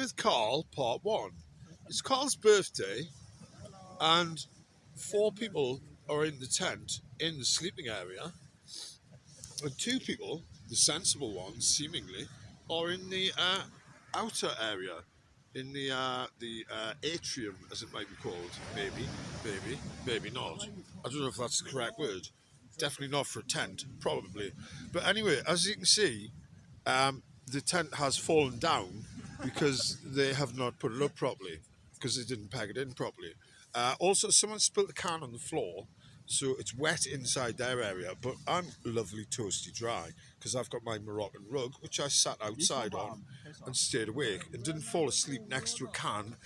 with Karl, part one. It's Karl's birthday, and 4 people are in the tent in the sleeping area, and 2 people, the sensible ones, seemingly, are in the outer area, in the atrium, as it might be called. Maybe not. I don't know if that's the correct word. Definitely not for a tent, probably. But anyway, as you can see, the tent has fallen down because they have not put it up properly, because they didn't pack it in properly. Also, someone spilt the can on the floor, so it's wet inside their area, but I'm lovely toasty dry because I've got my Moroccan rug, which I sat outside on and stayed awake and didn't fall asleep next to a can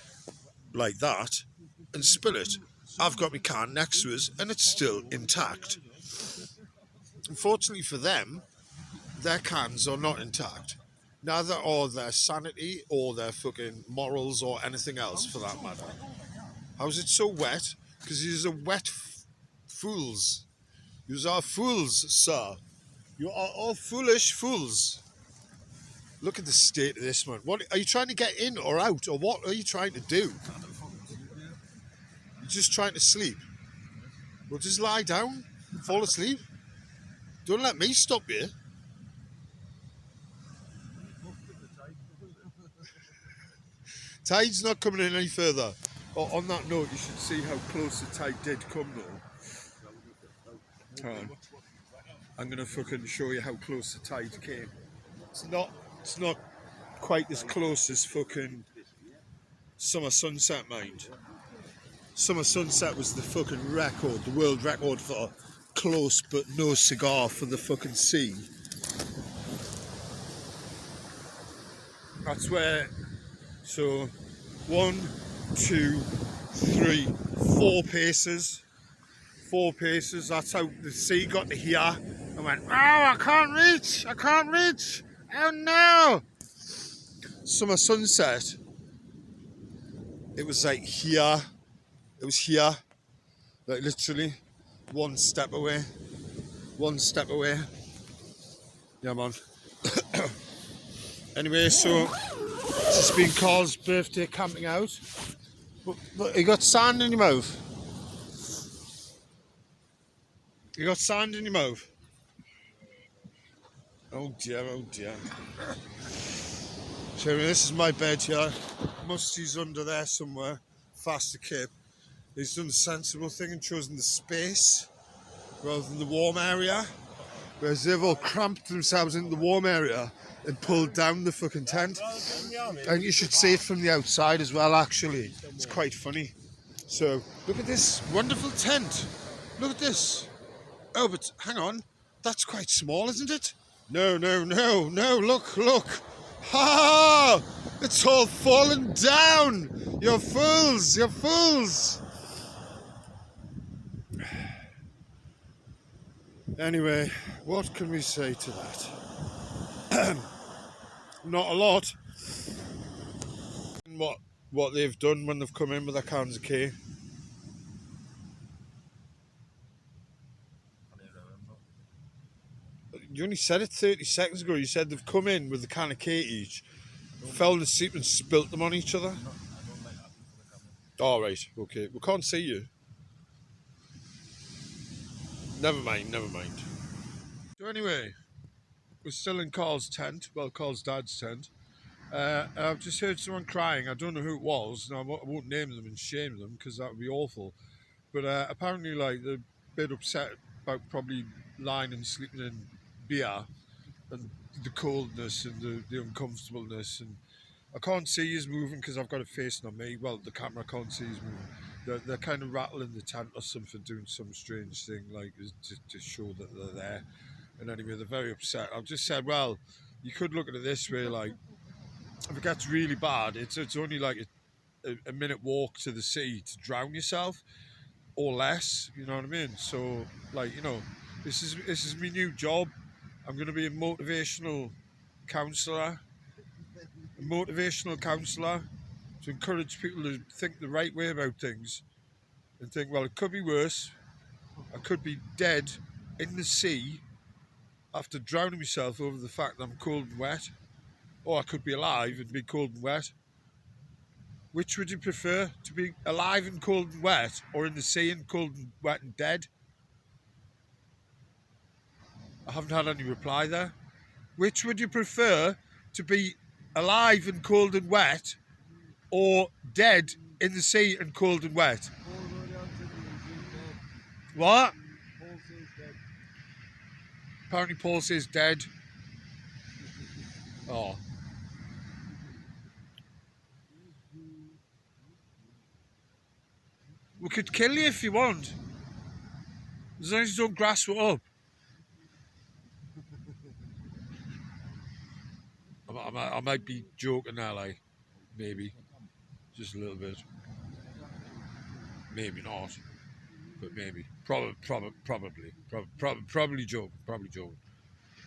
like that and spill it. I've got my can next to us and it's still intact. Unfortunately for them, their cans are not intact. Neither are their sanity or their fucking morals or anything else for that matter. How's it so wet? Because you're wet fools. You are fools, sir. You are all foolish fools. Look at the state of this, man. What are you trying to get in or out, or what are you trying to do? You're just trying to sleep. Well, just lie down, fall asleep. Don't let me stop you. Tide's not coming in any further. Oh, on that note, you should see how close the tide did come, though. I'm gonna fucking show you how close the tide came. It's not quite as close as fucking Summer Sunset, mind. Summer Sunset was the fucking record, the world record for close but no cigar for the fucking sea. That's where, so 1, 2, 3, 4 paces. 4 paces, that's how the sea got to here. I went, oh, I can't reach, oh no. Summer Sunset, it was like here, it was here, like literally one step away. Yeah, man. Anyway, so it's been Karl's birthday camping out. But you got sand in your mouth. You got sand in your mouth. Oh dear, oh dear. So this is my bed here. Musty's under there somewhere, fast asleep. He's done the sensible thing and chosen the space rather than the warm area. Whereas they've all cramped themselves into the warm area and pulled down the fucking tent. And you should see it from the outside as well, actually. It's quite funny. So, look at this wonderful tent. Look at this. Oh, but hang on. That's quite small, isn't it? No, look. Ha! It's all fallen down. You're fools. Anyway, what can we say to that? Not a lot. What they've done when they've come in with their cans of K. You only said it 30 seconds ago. You said they've come in with the can of K each, fell asleep and spilt them on each other. All right, okay. We can't see you. Never mind. So anyway, we're still in Karl's tent. Well, Karl's dad's tent. I've just heard someone crying. I don't know who it was. Now, I won't name them and shame them because that would be awful. But apparently, like, they're a bit upset about probably lying and sleeping in beer and the coldness and the uncomfortableness. And I can't see he's moving because I've got it facing on me. Well, the camera can't see he's moving. They're kind of rattling the tent or something, doing some strange thing, like to show that they're there. And anyway, they're very upset. I've just said, well, you could look at it this way, like, if it gets really bad, it's only like a minute walk to the sea to drown yourself, or less. You know what I mean? So, like, you know, this is my new job. I'm going to be a motivational counsellor. To encourage people to think the right way about things and think, well, it could be worse. I could be dead in the sea after drowning myself over the fact that I'm cold and wet. Or I could be alive and be cold and wet. Which would you prefer? To be alive and cold and wet, or in the sea and cold and wet and dead? I haven't had any reply there. Which would you prefer? To be alive and cold and wet, or dead in the sea and cold and wet? What? Apparently Paul says dead. Oh. We could kill you if you want. As long as you don't grasp it up. I might be joking now, like, maybe. Just a little bit. Maybe not. But maybe. Probably joking. Probably joking.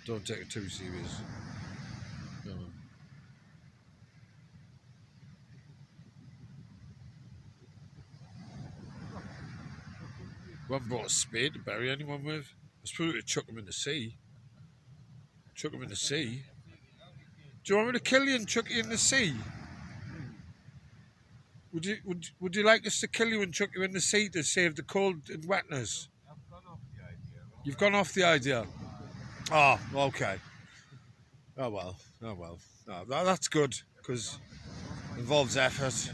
Don't take it too serious. No. We haven't brought a spade to bury anyone with. I suppose we could chuck them in the sea. Chuck them in the sea. Do you want me to kill you and chuck you in the sea? Would you like us to kill you and chuck you in the sea to save the cold and wetness? You've gone off the idea. Oh, okay. Oh well. No, that's good because it involves effort.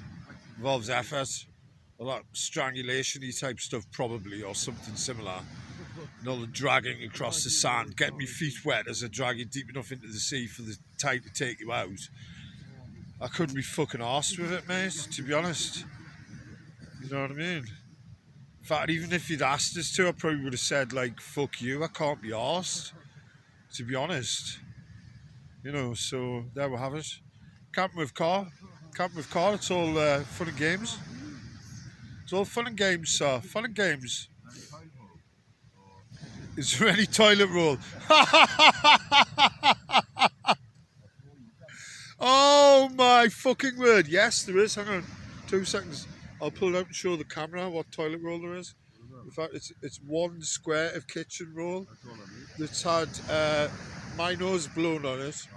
A lot of strangulation-y type stuff probably, or something similar. And all the dragging across the sand, getting my feet wet as I drag you deep enough into the sea for the tide to take you out. I couldn't be fucking arsed with it, mate, to be honest. You know what I mean? In fact, even if you'd asked us to, I probably would have said, like, fuck you, I can't be arsed. To be honest. You know, so there we have it. Camping with Karl, it's all fun and games. It's all fun and games, sir. Fun and games. Is there any toilet roll? Oh my fucking word. Yes, there is. Hang on. 2 seconds. I'll pull it out and show the camera what toilet roll there is. In fact, it's 1 square of kitchen roll that's had my nose blown on it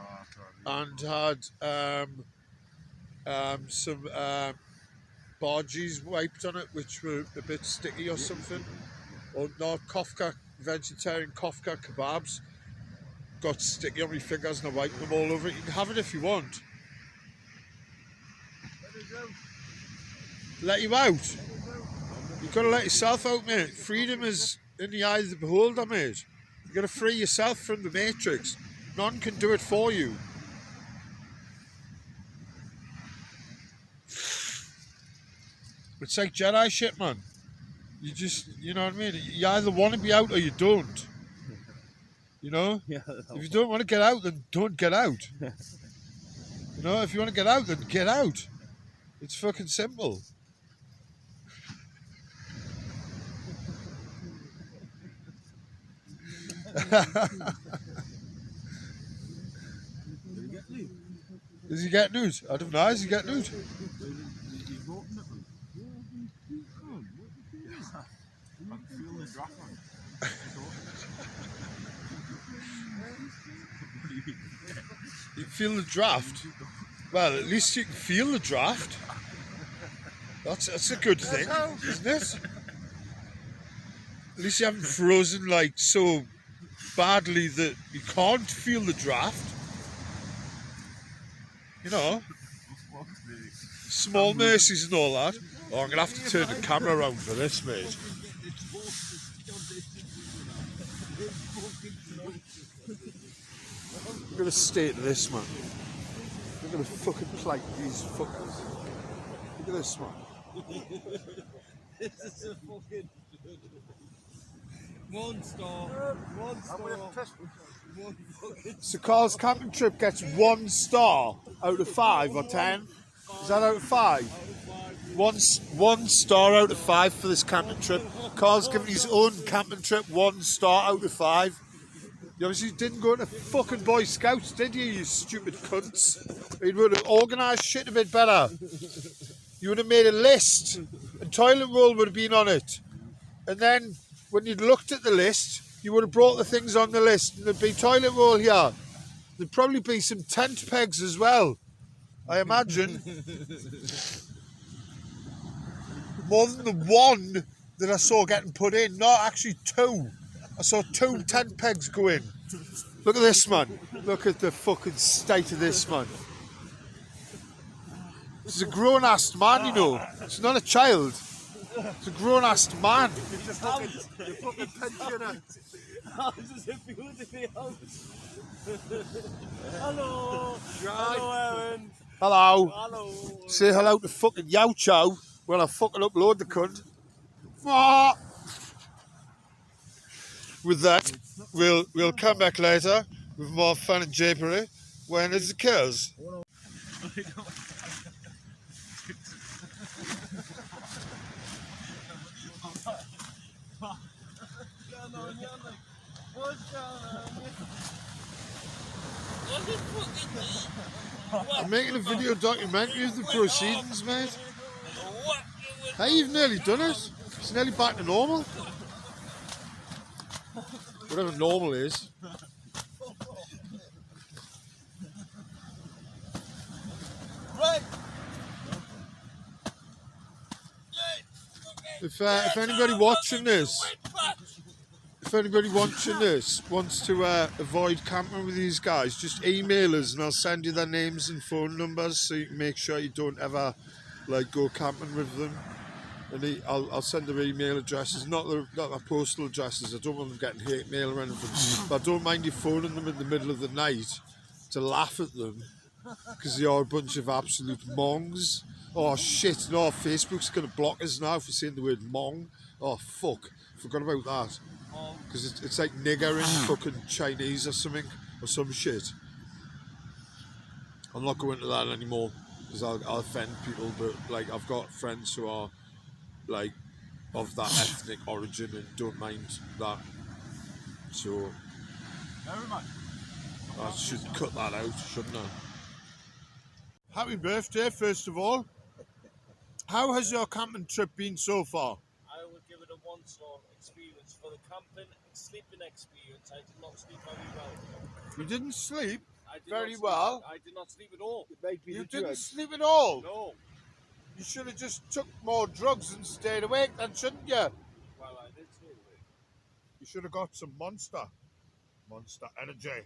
and had some bargees wiped on it, which were a bit sticky or something. Or not, vegetarian Kofka kebabs got sticky on my fingers and I wiped them all over it. You can have it if you want. Let you out? You've got to let yourself out, mate. Freedom is in the eye of the beholder, mate. You've got to free yourself from the matrix. None can do it for you. It's like Jedi shit, man. You just, you know what I mean? You either want to be out or you don't. You know? Yeah, if you don't want to get out, then don't get out. You know, if you want to get out, then get out. It's fucking simple. Is he getting nude? I don't know. Is he getting nude? You feel the draft? Well, at least you can feel the draft. That's a good thing, isn't it? At least you haven't frozen like so badly that you can't feel the draft. You know, small mercies and all that. Oh, I'm gonna have to turn the camera around for this, mate. I'm gonna stay to this, man. I'm gonna fucking plight these fuckers. Look at this, man. This is a fucking 1 star. 1 star. So Karl's camping trip gets 1 star out of 5 or 10. Is that out of 5? 1 star out of 5 for this camping trip. Karl's given his own camping trip 1 star out of 5. You obviously didn't go to fucking Boy Scouts, did you, you stupid cunts? You would have organised shit a bit better. You would have made a list, and toilet roll would have been on it. And then, when you'd looked at the list, you would have brought the things on the list, and there'd be toilet roll here. There'd probably be some tent pegs as well, I imagine. more than the one that I saw getting put in. No, actually two. I saw 2 tent pegs go in. Look at this, man. Look at the fucking state of this, man. This is a grown-ass man, you know. It's not a child. It's a grown-ass man. It's a fucking pensioner. How does it feel to be out? Hello. Hello, Aaron. Hello. Hello. Say hello to fucking Yow Chow when I fucking upload the cunt. Ah. With that, we'll come back later with more fun and japery when it occurs. I'm making a video documentary of the proceedings, mate. Hey, you've nearly done it. It's nearly back to normal. Whatever normal is. Right. If anybody watching this, wants to avoid camping with these guys, just email us and I'll send you their names and phone numbers so you can make sure you don't ever like go camping with them. And I'll send their email addresses, not their postal addresses. I don't want them getting hate mail or anything. But I don't mind you phoning them in the middle of the night to laugh at them because they are a bunch of absolute mongs. Oh shit! No, Facebook's gonna block us now for saying the word mong. Oh fuck! Forgot about that. Because it's like nigger in fucking Chinese or something or some shit. I'm not going into that anymore because I'll offend people. But like I've got friends who are like of that ethnic origin and don't mind that. So I should cut that out, shouldn't I? Happy birthday, first of all. How has your camping trip been so far? I would give it a one-star experience. For the camping and sleeping experience, I did not sleep very well. You didn't sleep I did very not sleep. well. I did not sleep at all. You didn't sleep at all. No. You should have just took more drugs and stayed awake then, shouldn't you? Well, I did stay awake. You should have got some Monster Energy.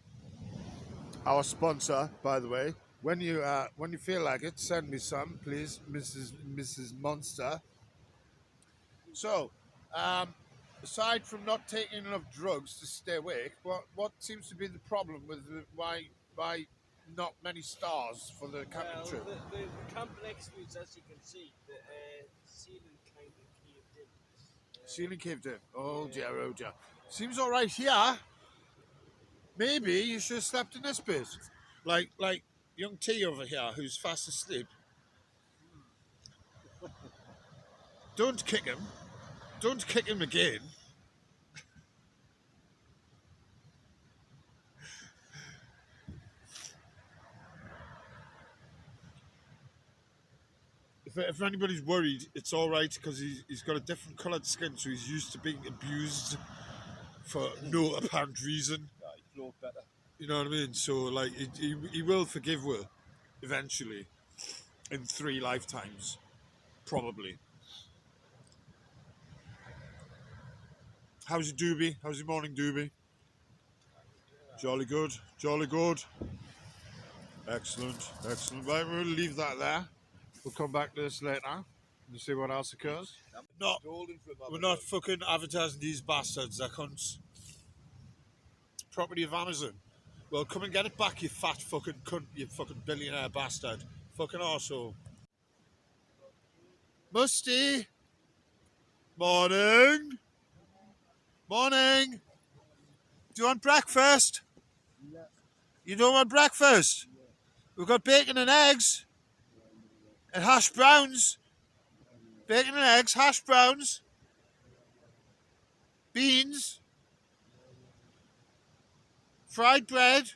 Our sponsor, by the way. When you feel like it, send me some, please, Mrs. Monster. So, aside from not taking enough drugs to stay awake, what seems to be the problem with why not many stars for the camping trip? The camping experience, as you can see, the ceiling kind of caved in. Ceiling caved in. Oh dear, oh dear. Seems all right here. Maybe you should have slept in this bit, like young T over here who's fast asleep. Don't kick him. Don't kick him again. If anybody's worried, it's all right because he's got a different coloured skin, so he's used to being abused for no apparent reason. You know what I mean? So like he will forgive her eventually in 3 lifetimes, probably. How's your doobie? How's your morning doobie? Jolly good, jolly good. Excellent, excellent. Right, we'll leave that there. We'll come back to this later and see what else occurs. No, we're not fucking advertising these bastards. They're cunts. It's property of Amazon. Well, come and get it back, you fat fucking cunt, you fucking billionaire bastard. Fucking arsehole. Musty! Morning! Morning! Do you want breakfast? Yeah. You don't want breakfast? Yeah. We've got bacon and eggs. And hash browns. Bacon and eggs, hash browns. Beans. Fried bread.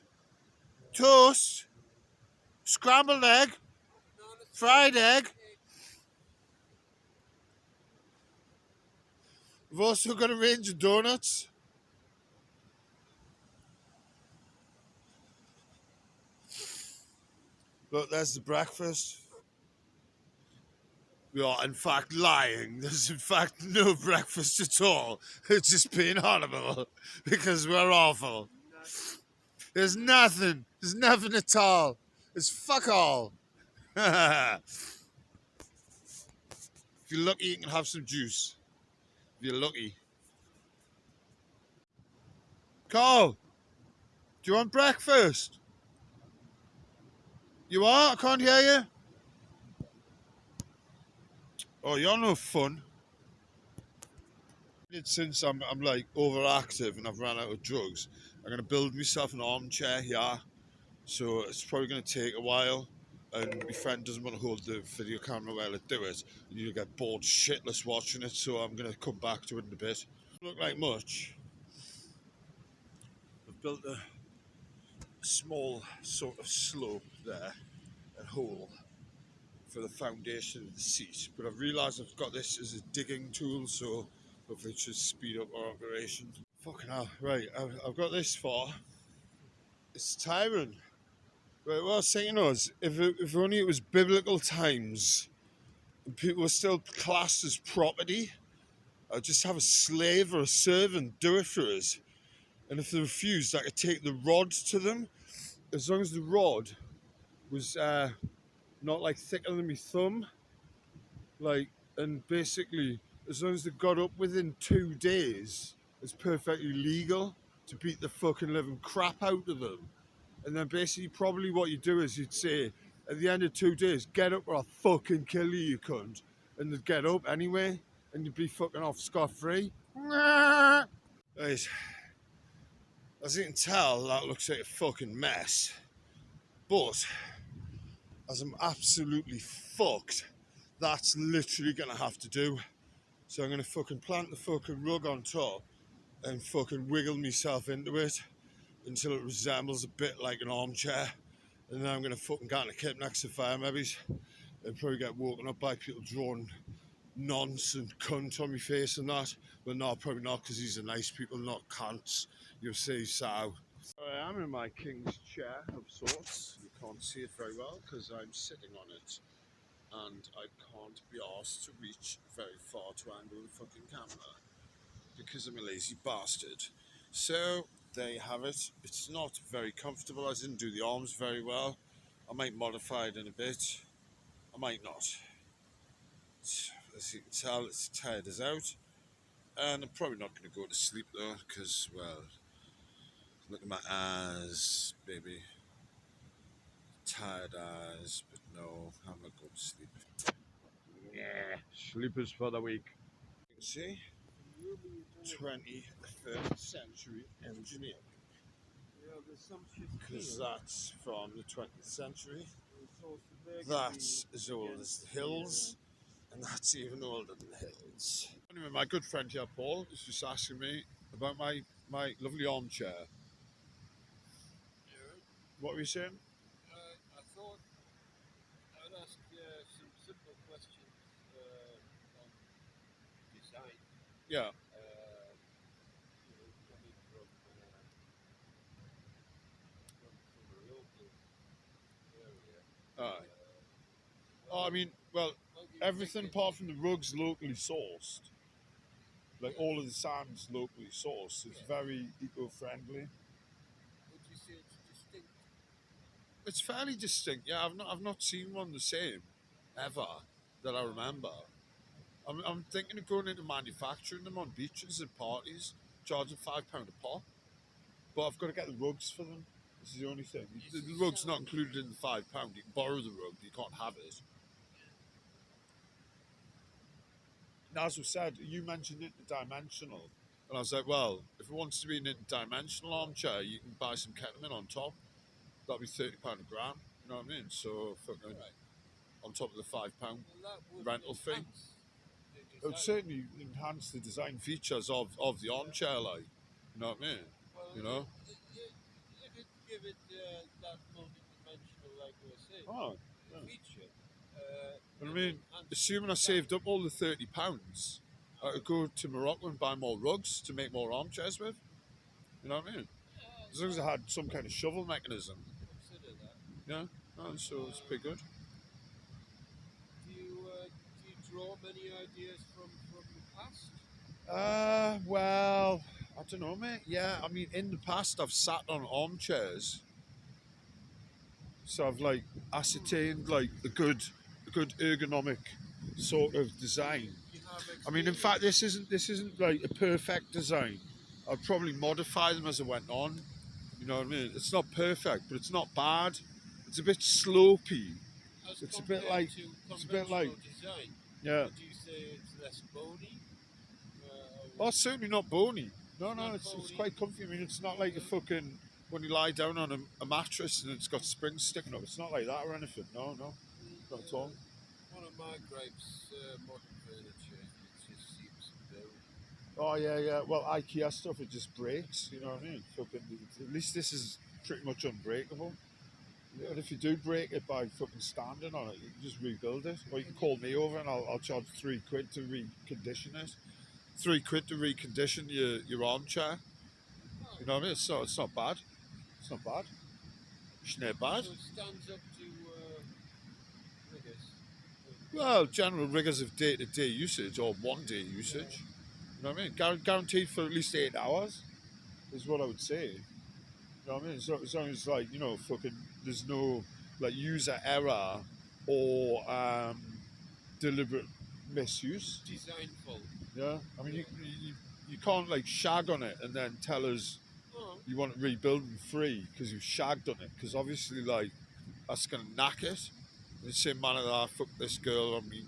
Toast. Scrambled egg. Fried egg. We've also got a range of donuts. Look, there's the breakfast. We are in fact lying. There's in fact no breakfast at all. It's just being horrible because we're awful. There's nothing. There's nothing at all. It's fuck all. If you're lucky, you can have some juice. If you're lucky. Carl, do you want breakfast? You are? I can't hear you. Oh, you're no fun. Since I'm like overactive and I've run out of drugs, I'm gonna build myself an armchair here. So it's probably gonna take a while. And my friend doesn't want to hold the video camera while I do it. You'll get bored shitless watching it, so I'm gonna come back to it in a bit. Look like much. I've built a small sort of slope there, a hole for the foundation of the seat. But I've realised I've got this as a digging tool, so hopefully it should speed up our operation. Fucking hell, right, I've got this far. It's tiring. Right, what I was saying was, if only it was biblical times and people were still classed as property, I'd just have a slave or a servant do it for us. And if they refused, I could take the rod to them, as long as the rod was not like thicker than my thumb. Like, and basically, as long as they got up within 2 days, it's perfectly legal to beat the fucking living crap out of them. And then basically, probably what you do is you'd say, at the end of 2 days, get up or I'll fucking kill you, you cunt. And they'd get up anyway, and you'd be fucking off scot-free. Right. As you can tell, that looks like a fucking mess. But, as I'm absolutely fucked, that's literally gonna have to do. So I'm gonna fucking plant the fucking rug on top and fucking wiggle myself into it until it resembles a bit like an armchair. And then I'm gonna fucking get in a kip next to fire maybe and probably get woken up by people drawing nonce and cunt on my face and that. But no, probably not, because these are nice people, not cunts. You'll see, so. I am in my king's chair of sorts. You can't see it very well because I'm sitting on it. And I can't be asked to reach very far to angle the fucking camera because I'm a lazy bastard. So there you have it. It's not very comfortable. I didn't do the arms very well. I might modify it in a bit. I might not. As you can tell, it's tired us out. And I'm probably not going to go to sleep though because, well, look at my eyes, baby. Tired eyes, but no, I'm not going to sleep. Yeah, sleepers for the week. You can see, 23rd century engineering. Because that's from the 20th century. That's as old as the hills, and that's even older than the hills. Anyway, my good friend here, Paul, is just asking me about my lovely armchair. What were you saying? I thought I'd ask some simple questions on design. Yeah. Coming from a local area. Oh, I mean, well, everything apart from the rugs locally sourced. Like all of the sand's locally sourced. It's very eco-friendly. Would you say it's distinct? It's fairly distinct. Yeah, I've not seen one the same ever that I remember. I'm thinking of going into manufacturing them on beaches and parties, charging £5 a pop. But I've got to get the rugs for them. This is the only thing. The rug's not included in the £5. You can borrow the rug, you can't have it. Now, as we said, you mentioned interdimensional. And I was like, well, if it wants to be an interdimensional armchair, you can buy some ketamine on top. That'll be £30 a gram. You know what I mean? So, fucking on top of the £5 rental fee. It would certainly enhance the design features of the armchair, like, you know what I mean? Well, you know? If it give it that multi-dimensional, like we were saying, feature. But I mean, assuming I saved up all the £30, I could go to Morocco and buy more rugs to make more armchairs with. You know what I mean? As long as I had some kind of shovel mechanism. Consider that. Yeah, so it's pretty good. Do you ideas from the past? Well, I don't know, mate. Yeah, I mean, in the past, I've sat on armchairs, so I've like ascertained like a good ergonomic sort of design. You have I mean, in experience. fact, this isn't like a perfect design. I'd probably modify them as I went on. You know what I mean? It's not perfect, but it's not bad. It's a bit slopey. As It's a compared bit like to it's a bit like conventional design, yeah. would you say it's less bony? Oh, it's certainly not bony. No, Not no, it's bony. quite comfy. I mean, it's not like a fucking when you lie down on a mattress and it's got springs sticking up. It's not like that or anything. No, no, not at all. One of my gripes, modern furniture, it just seems bony. Oh yeah, yeah. Well, IKEA stuff it just breaks. You know what I mean? Fucking. At least this is pretty much unbreakable. Yeah. And if you do break it by fucking standing on it, you can just rebuild it. Or you can call me over and I'll charge £3 to recondition it. £3 to recondition your armchair. You know what I mean? It's not bad. It's not bad. It's not bad. So it stands up to rigours. Well, general rigors of day-to-day usage or one-day usage. You know what I mean? Guaranteed for at least 8 hours is what I would say. You know what I mean? So as long as like fucking, there's no like user error or deliberate misuse. Designful. Yeah, I mean you can't like shag on it and then tell us Oh, you want it rebuilding free because you shagged on it because obviously like that's gonna knack it. In the same manner that I fucked this girl on my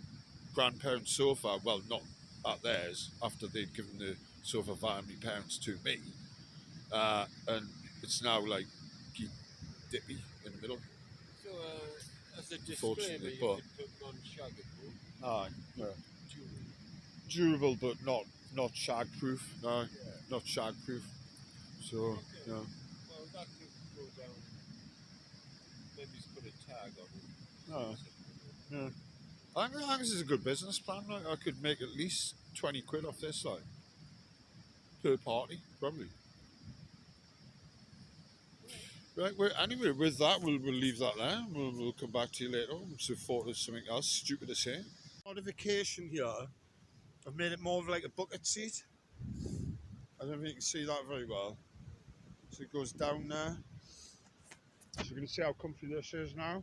grandparents' sofa, well not at theirs after they'd given the sofa via my parents to me, and it's now like keep dippy in the middle. so as a disclaimer, Unfortunately, you but could put non-shaggable. aye, yeah. Jewelry. Durable but not shag proof. No, Yeah. not shag proof. So Okay. yeah. Well, that could go down. Maybe just put a tag on it. No, yeah. I think this is a good business plan. Like, I could make at least 20 quid off this, like per party, probably. Right. Well, anyway, with that, we'll leave that there. We'll come back to you later. So thought of something else stupid to say. Modification here. I've made it more of like a bucket seat. I don't think you can see that very well. So it goes down there. So you can see how comfy this is now.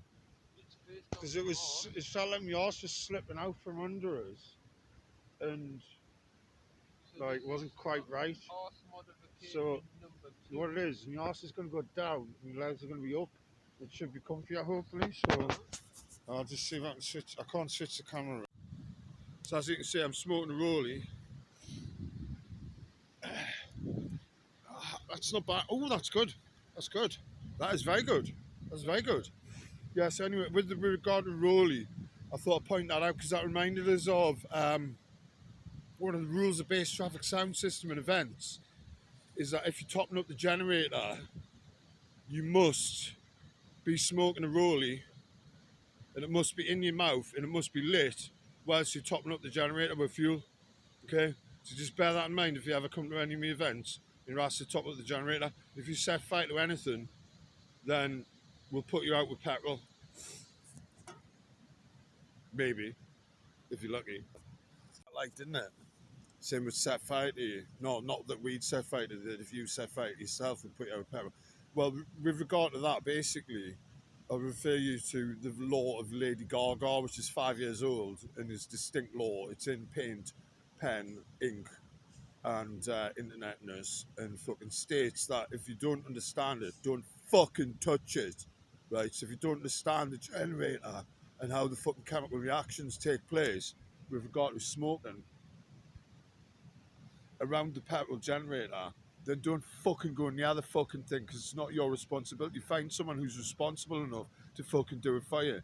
Because it felt like my arse was slipping out from under us, and like it wasn't quite right. So what it is, my arse is going to go down, and my legs are going to be up. It should be comfier hopefully. So I'll just see if I can switch. I can't switch the camera. So as you can see, I'm smoking a rollie. That's not bad. Oh, that's good. That's good. That is very good. That's very good. Yes. Anyway, with regard to rollie, I thought I'd point that out because that reminded us of one of the rules of base traffic sound system in events is that if you're topping up the generator, you must be smoking a rollie and it must be in your mouth and it must be lit whilst you're topping up the generator with fuel. Okay? So just bear that in mind if you ever come to any of my events and you're asked to top up the generator. If you set fire to anything, then we'll put you out with petrol. Maybe, if you're lucky. Like, didn't it? Same with set fire to you. No, not that we'd set fire to it. If you set fire to yourself, we'd put you out with petrol. Well, with regard to that, basically, I'll refer you to the law of Lady Gaga, which is 5 years old and is distinct law. It's in paint, pen, ink, and internetness, and fucking states that if you don't understand it, don't fucking touch it, right? So if you don't understand the generator and how the fucking chemical reactions take place with regard to smoking around the petrol generator, then don't fucking go near the fucking thing because it's not your responsibility. Find someone who's responsible enough to fucking do it for you.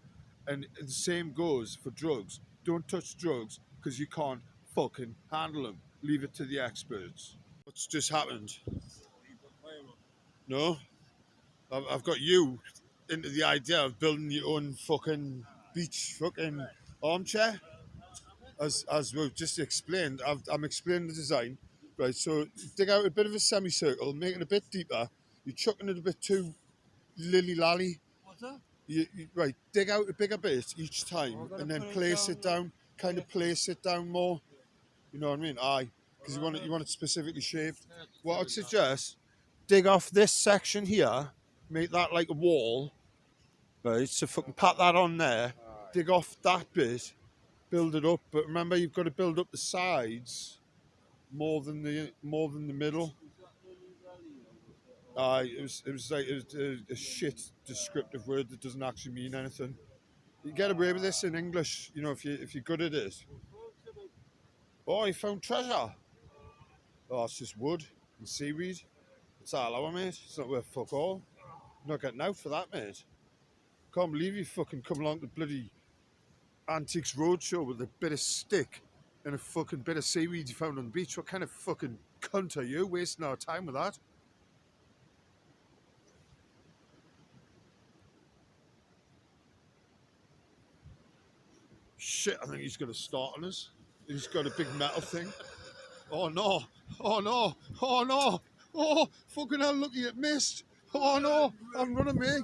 And the same goes for drugs. Don't touch drugs because you can't fucking handle them. Leave it to the experts. What's just happened? No? I've got you into the idea of building your own fucking beach fucking armchair. As we've just explained, I'm explaining the design. Right, so dig out a bit of a semicircle, make it a bit deeper. You're chucking it a bit too lilly-lally. What's that? Right, dig out a bigger bit each time and then place it down. kind of place it down more. You know what I mean? Aye, because you want it specifically shaped. What I'd suggest, dig off this section here, make that like a wall, right? So fucking pat that on there, dig off that bit, build it up. But remember, you've got to build up the sides more than the middle. It was a shit descriptive word that doesn't actually mean anything. You get away with this in English, you know, if you're good at it. Oh, you found treasure. Oh, it's just wood and seaweed. It's all our, mate. It's not worth fuck all. You're not getting out for that, mate. Can't believe you fucking come along to bloody Antiques Roadshow with a bit of stick and a fucking bit of seaweed you found on the beach. What kind of fucking cunt are you wasting our time with that? Shit, I think he's going to start on us. He's got a big metal thing. Oh no! Oh no! Oh no! Oh, fucking hell, look, it missed! Oh no! I'm running, mate!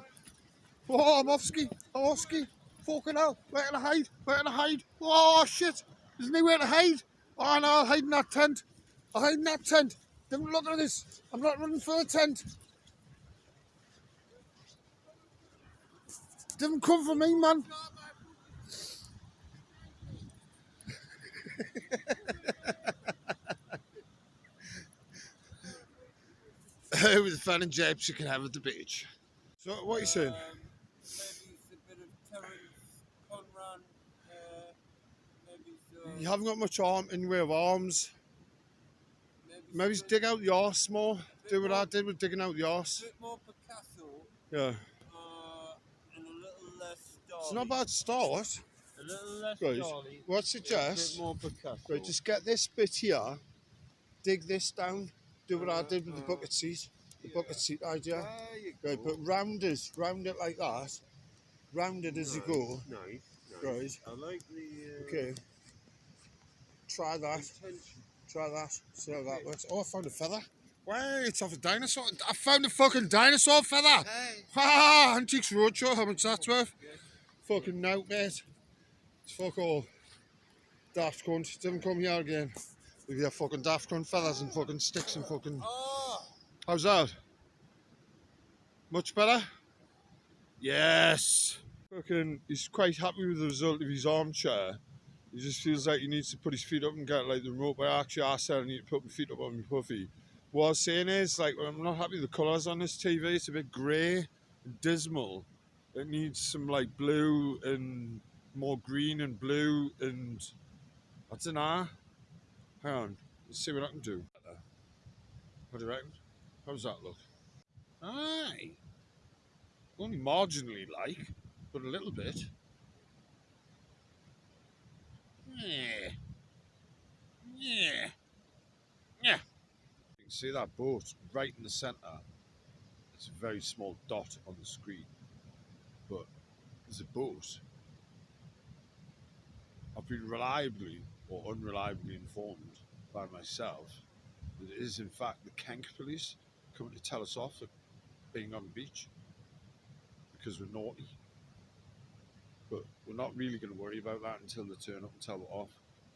Oh, I'm off ski! I'm off ski! Fucking hell! Where can I hide? Where can I hide? Oh shit! There's nowhere to hide! Oh no, I'll hide in that tent! I'll hide in that tent! Don't look at this! I'm not running for the tent! Didn't come for me, man! With fun and japes you can have at the beach. So, what are you saying? Maybe it's a bit of Terence Conran. Maybe You haven't got much in the way of arms. Maybe dig out the arse more. Do what I did with digging out the arse. a bit more Picasso Yeah. and a little less Dolly. It's not a bad start. A little less Right. Dolly. What I A suggest, bit more Picasso. right, just get this bit here, dig this down, do what I did with the bucket seat. The bucket seat idea. There you go. Right, but round it like that. Round it as you go. Nice. Right. I like the Okay. Try that. intention. Try that. See how that works. Oh, I found a feather. Wait, it's off a dinosaur. I found a fucking dinosaur feather. Hey. Ha! Antiques Roadshow. How much that's worth? Fucking nout, mate. It's fuck all. Daft cunt. Didn't come here again. With your fucking daft cunt feathers and fucking sticks and fucking. Oh! How's that? Much better? Yes. Fucking, he's quite happy with the result of his armchair. He just feels like he needs to put his feet up and get like the rope. But actually, I said I need to put my feet up on my puffy. What I was saying is, like, I'm not happy with the colours on this TV. It's a bit grey and dismal. It needs some like blue and more green and blue and I don't know. Hang on, let's see what I can do. What do you reckon? How does that look? Aye. Only marginally like, but a little bit. Yeah. Yeah. Yeah. You can see that boat right in the centre. It's a very small dot on the screen. But there's a boat. I've been reliably or unreliably informed by myself that it is in fact the Kenk police coming to tell us off for being on the beach because we're naughty. But we're not really going to worry about that until they turn up and tell we're off.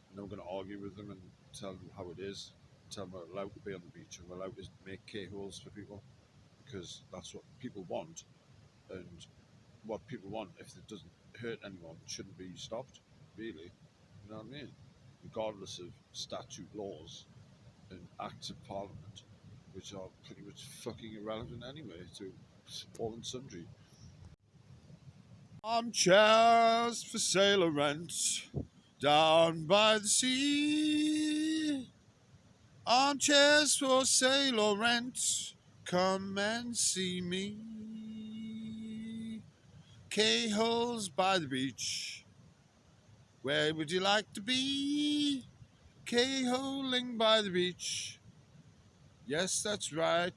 And then we're going to argue with them and tell them how it is. Tell them we're allowed to be on the beach and we're allowed to make K-holes for people because that's what people want. And what people want, if it doesn't hurt anyone, shouldn't be stopped, really. You know what I mean? Regardless of statute laws and acts of parliament, which are pretty much fucking irrelevant anyway to all and sundry. Armchairs for sale or rent down by the sea. Armchairs for sale or rent, come and see me. K-holes by the beach, where would you like to be? K-holing by the beach, yes, that's right.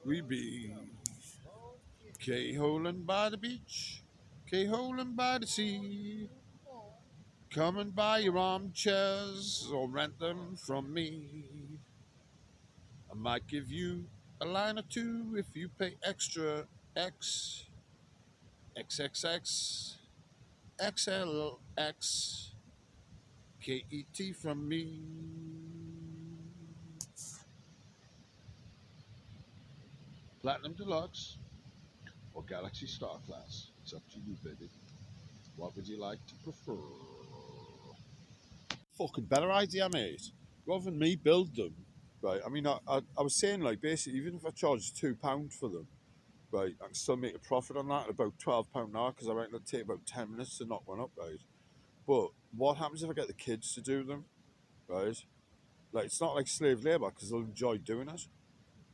We be K-holing by the beach, K-holing by the sea. Come and buy your armchairs or rent them from me. I might give you a line or two if you pay extra X. XXX XLX KET from me. Platinum Deluxe or Galaxy Star Class. It's up to you, baby. What would you like to prefer? Fucking better idea, mate. Rather than me build them, right? I mean, I was saying, like, basically, even if I charge £2 for them, right, I can still make a profit on that at about £12 an hour because I reckon it'll take about 10 minutes to knock one up, right? But what happens if I get the kids to do them, right? Like, it's not like slave labour because they'll enjoy doing it.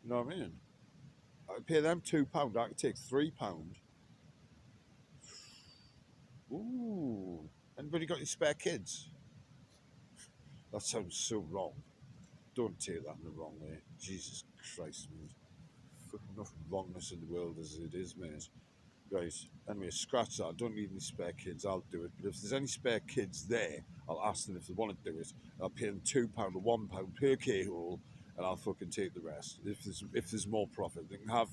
You know what I mean? I pay them £2, I can take £3. Ooh. Anybody got any spare kids? That sounds so wrong. Don't take that in the wrong way. Jesus Christ, mate. Fucking enough wrongness in the world as it is, mate. Right. Anyway, scratch that. I don't need any spare kids. I'll do it. But if there's any spare kids there, I'll ask them if they want to do it. I'll pay them £2 or £1 per keyhole, and I'll fucking take the rest. If there's more profit, they can have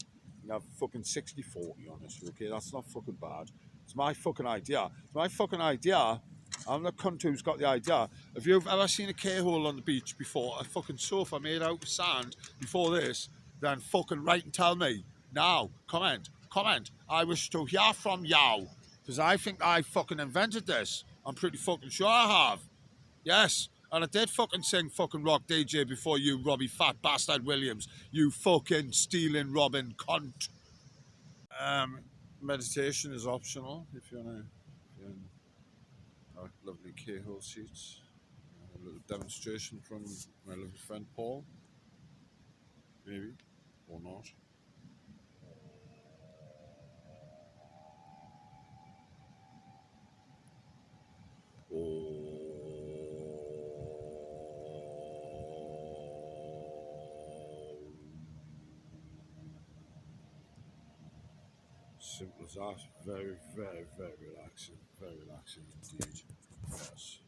fucking 60-40 on it. Okay, that's not fucking bad. It's my fucking idea. It's my fucking idea. I'm the cunt who's got the idea. Have you ever seen a K-hole on the beach before? A fucking sofa made out of sand before this? Then fucking write and tell me. Now, comment. I wish to hear from you. Because I think I fucking invented this. I'm pretty fucking sure I have. Yes. And I did fucking sing fucking rock DJ before you, Robbie Fat Bastard Williams. You fucking stealing Robin cunt. Meditation is optional if you want to. Lovely K-hole seats. A little demonstration from my lovely friend Paul. Maybe. Or not. Simple as that. Very, very, very relaxing. Very relaxing indeed. Yes.